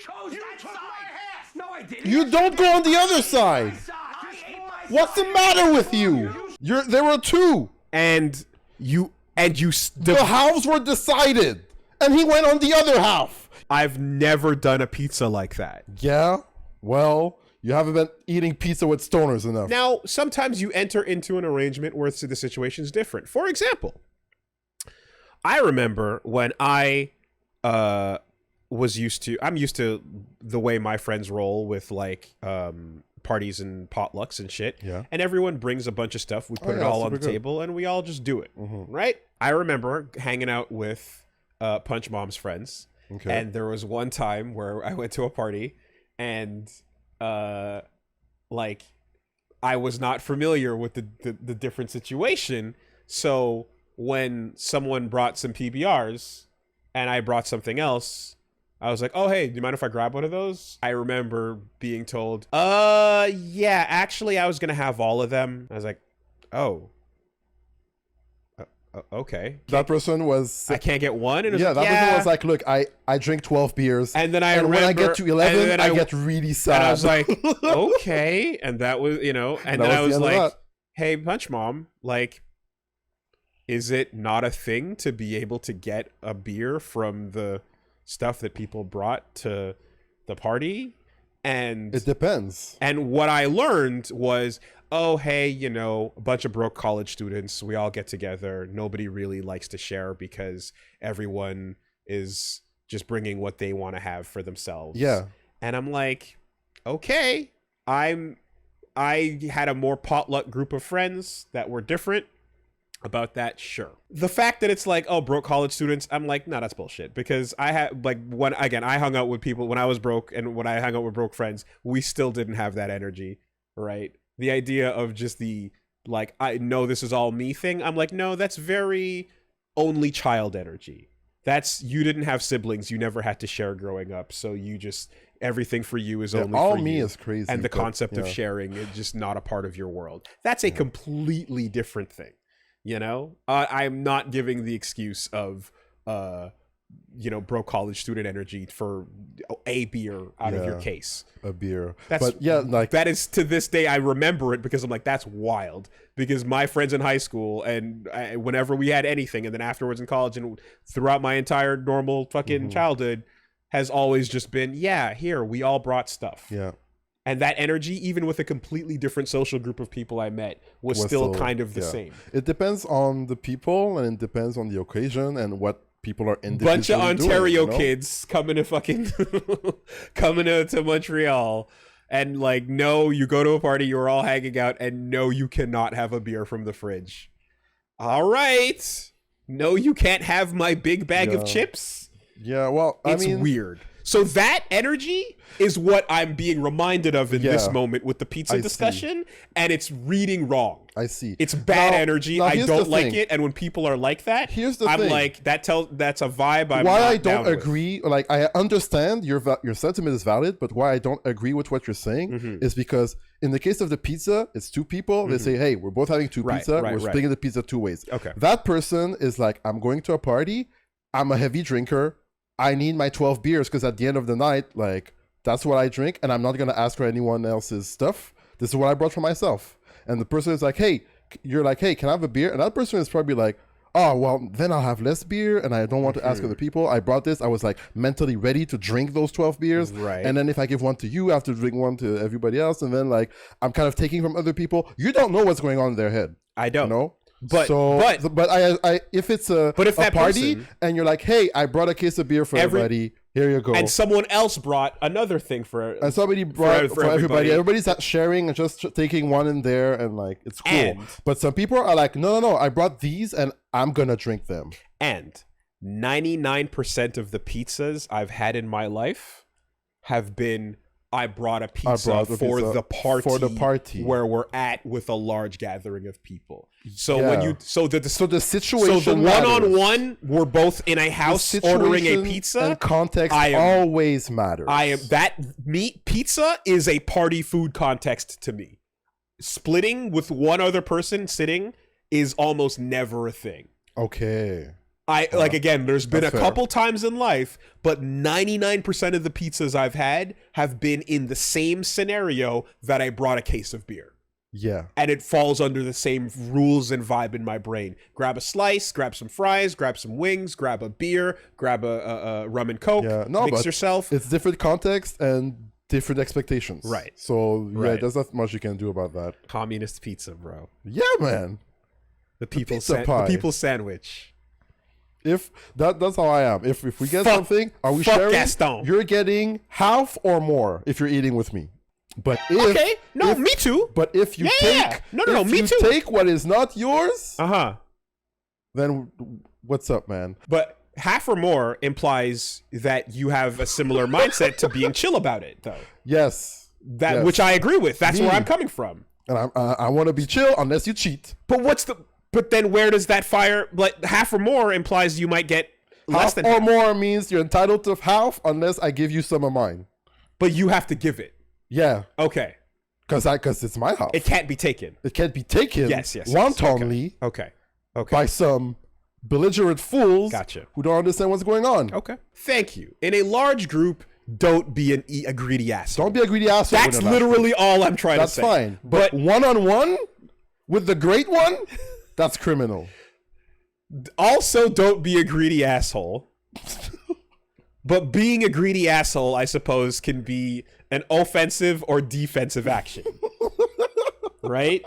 chose that side. No, I didn't. You don't go on the other side. What's the matter with you? There were two. And you the halves were decided, and he went on the other half. I've never done a pizza like that. Yeah, well, you haven't been eating pizza with stoners enough. Now, sometimes you enter into an arrangement where the situation's different. For example, I remember when I'm used to the way my friends roll with like parties and potlucks and shit. Yeah. And everyone brings a bunch of stuff. We put it all on the table and we all just do it. Right? I remember hanging out with Punch Mom's friends. Okay. And there was one time where I went to a party and like I was not familiar with the different situation. So when someone brought some PBRs and I brought something else, I was like, oh, hey, do you mind if I grab one of those? I remember being told, yeah, actually, I was going to have all of them. I was like, oh, okay. That person was... I can't get one? And yeah, like, that person was like, look, I drink 12 beers. And then when I get to 11, I get really sad. And I was like, okay. And that was, and then I was like, hey, Punch Mom, like, is it not a thing to be able to get a beer from the stuff that people brought to the party? And it depends. And what I learned was, oh, hey, a bunch of broke college students, we all get together. Nobody really likes to share because everyone is just bringing what they want to have for themselves. Yeah. And I'm like, okay, I had a more potluck group of friends that were different about that. Sure. The fact that it's like, oh, broke college students, I'm like, no, that's bullshit. Because I had I hung out with people when I was broke, and when I hung out with broke friends, we still didn't have that energy, right? The idea of just the, like, I know this is all me thing. I'm like, no, that's very only child energy. That's, you didn't have siblings. You never had to share growing up. So you just, everything for you is only all for me you. is crazy. And the concept of sharing is just not a part of your world. That's a completely different thing. I'm not giving the excuse of, broke college student energy for a beer out of your case. A beer. That is, to this day, I remember it because I'm like, that's wild. Because my friends in high school and whenever we had anything, and then afterwards in college and throughout my entire normal fucking childhood, has always just been, yeah, here, we all brought stuff. Yeah. And that energy, even with a completely different social group of people I met, was still kind of the same. It depends on the people, and it depends on the occasion and what people are individually bunch of Ontario doing, kids coming to fucking coming to Montreal, and like, no, you go to a party, you're all hanging out, and no, you cannot have a beer from the fridge. All right, no, you can't have my big bag of chips. Yeah, well, it's weird. So that energy is what I'm being reminded of in this moment with the pizza discussion, and it's reading wrong. I see. It's bad energy. I don't like it, and when people are like that, I'm like, that's a vibe. I'm why not I don't down agree, like, I understand your sentiment is valid, but why I don't agree with what you're saying is because in the case of the pizza, it's two people. They say, hey, we're both having two pizza. We're splitting the pizza two ways. Okay. That person is like, I'm going to a party. I'm a heavy drinker. I need my 12 beers because at the end of the night, like, that's what I drink, and I'm not going to ask for anyone else's stuff. This is what I brought for myself. And the person is like, hey, you're like, hey, can I have a beer? And that person is probably like, oh, well, then I'll have less beer, and I don't want to ask other people. I brought this. I was like mentally ready to drink those 12 beers. Right. And then if I give one to you, I have to drink one to everybody else. And then, like, I'm kind of taking from other people. You don't know what's going on in their head. I don't. know. But if it's a party person, and you're like, hey, I brought a case of beer for everybody. Here you go. And someone else brought another thing and somebody brought for everybody. Everybody's sharing and just taking one in there, and like, it's cool. But some people are like, no, I brought these and I'm gonna drink them. And 99% of the pizzas I've had in my life have been, I brought a pizza for the party where we're at with a large gathering of people. So the situation, so the one-on-one, we're both in a house ordering a pizza, and context always matters. Pizza is a party food context to me. Splitting with one other person sitting is almost never a thing. Okay. Like, again, there's been a fair. couple times in life, but 99% of the pizzas I've had have been in the same scenario that I brought a case of beer. Yeah. And it falls under the same rules and vibe in my brain. Grab a slice, grab some fries, grab some wings, grab a beer, grab a rum and coke, Yeah. No, mix but yourself. it's different context and different expectations. Right. So, yeah, Right. there's not much you can do about that. Communist pizza, bro. Yeah, man. The people's pizza pie. the people's sandwich. If that's how I am. If we get Fuck- something, are we fuck sharing? Gaston. You're getting half or more if you're eating with me. But if Okay. No, if- me too. But if you Yeah. take No, if me you too. take what is not yours, Uh-huh. then what's up, man? But half or more implies that you have a similar mindset to being chill about it, though. Yes. Yes. Which I agree with. That's Me. where I'm coming from. And I want to be chill unless you cheat. But then where does that fire, like, half or more implies you might get less Half than or half. more means you're entitled to half unless I give you some of mine. But you have to give it. Yeah, Okay. because it's my house. It can't be taken. It can't be taken Yes. wantonly Okay. by some belligerent fools Gotcha. who don't understand what's going on. Okay. Thank you. In a large group, don't be a greedy asshole. Don't be a greedy asshole. That's with an literally all I'm trying That's to say. fine. But one-on-one with the great one, that's criminal. Also, don't be a greedy asshole. But being a greedy asshole, I suppose, can be an offensive or defensive action. Right?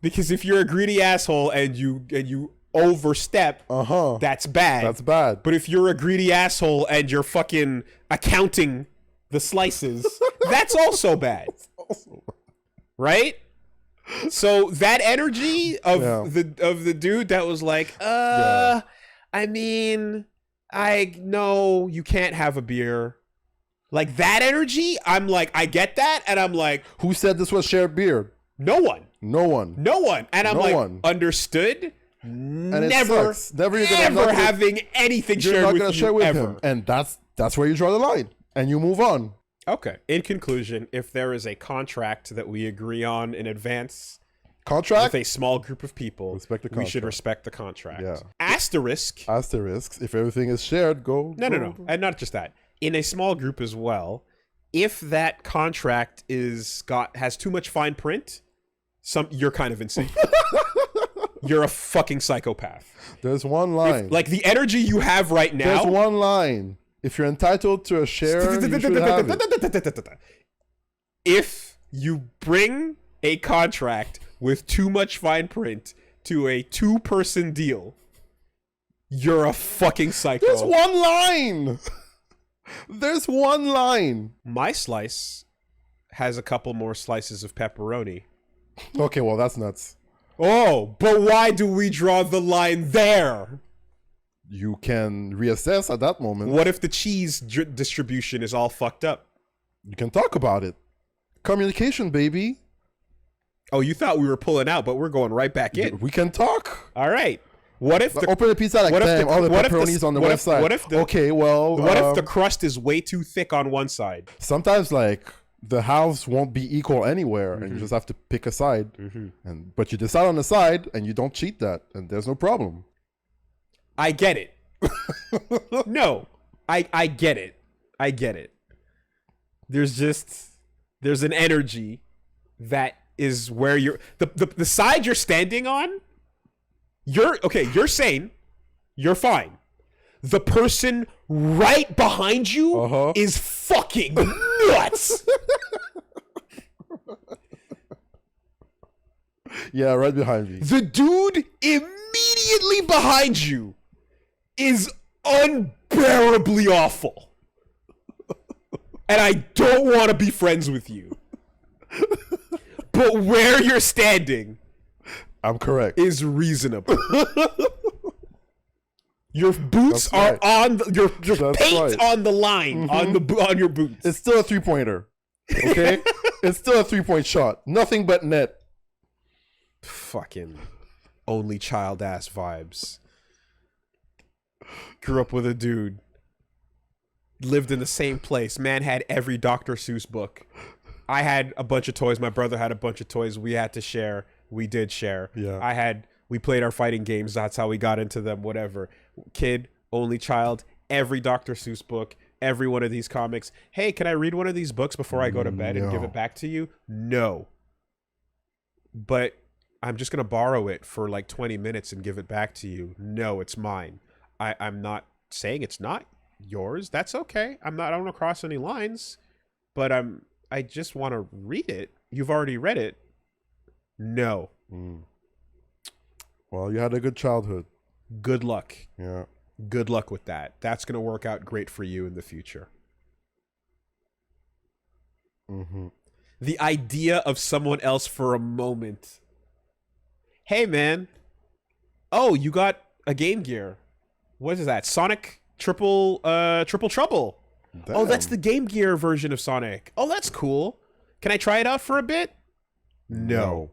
Because if you're a greedy asshole and you overstep, that's bad. That's bad. But if you're a greedy asshole and you're fucking accounting the slices, that's also bad. Right? So that energy of the dude that was like, I mean, I know you can't have a beer. Like that energy, I'm like, I get that, and I'm like, Who said this was shared beer? no one. No one. And I'm No like, one. understood. And it Never, sucks. Never you're gonna ever not having anything You're shared not with gonna you share with ever. him, and that's where you draw the line, and you move on. Okay. In conclusion, if there is a contract that we agree on in advance Contract. with a small group of people, Respect the we should contract. respect the contract. Yeah. Asterisk. Asterisks. If everything is shared, go. No. And not just that. In a small group as well, if that contract has too much fine print, you're kind of insane. You're a fucking psychopath. There's one line. Like the energy you have right now. There's one line. If you're entitled to a share, you should have it. If you bring a contract with too much fine print to a 2-person deal, you're a fucking psycho. There's one line. There's one line. My slice has a couple more slices of pepperoni. Okay, well, that's nuts. Oh, but why do we draw the line there? You can reassess at that moment. What if the cheese distribution is all fucked up? You can talk about it. Communication, baby. Oh, you thought we were pulling out, but we're going right back in. We can talk. All right. What if the Open the pizza like, what if damn, the- all the what if the- pepperoni's on the what if- website. what if the- Okay, well, what if the crust is way too thick on one side? sometimes like the house won't be equal anywhere, and you just have to pick a side. But you decide on the side, and you don't cheat that, and there's no problem. I get it. No, I get it. I get it. There's an energy that is where you're the side you're standing on. You're sane. You're fine. The person right behind you is fucking nuts. Yeah, right behind me. The dude immediately behind you is unbearably awful. And I don't want to be friends with you. But where you're standing I'm correct. is reasonable. Your boots That's are right. on your That's paint right. on the line on your boots. It's still a 3-pointer. Okay? It's still a 3-point shot. Nothing but net. Fucking only child ass vibes. Grew up with a dude. Lived in the same place. Man had every Dr. Seuss book. I had a bunch of toys. My brother had a bunch of toys. We had to share. We did share. Yeah. I had We played our fighting games. That's how we got into them. Whatever. Kid, only child. Every Dr. Seuss book. Every one of these comics. Hey, can I read one of these books before I go to bed and give it back to you? No. But I'm just going to borrow it for like 20 minutes and give it back to you. No, it's mine. I'm not saying it's not yours. That's okay. I don't want to cross any lines, but I just want to read it. You've already read it. No. Well, you had a good childhood. Good luck. Yeah. Good luck with that. That's going to work out great for you in the future. The idea of someone else for a moment. Hey, man. Oh, you got a Game Gear. What is that? Sonic Triple Trouble. Damn. Oh, that's the Game Gear version of Sonic. Oh, that's cool. Can I try it out for a bit? No.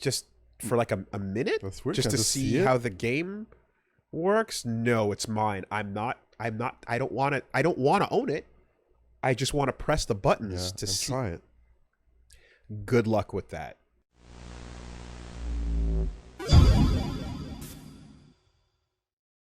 Just for like a minute? That's weird. Just Can I to see it? how the game works? No, it's mine. I don't want to own it. I just want to press the buttons to see. Try it. Good luck with that.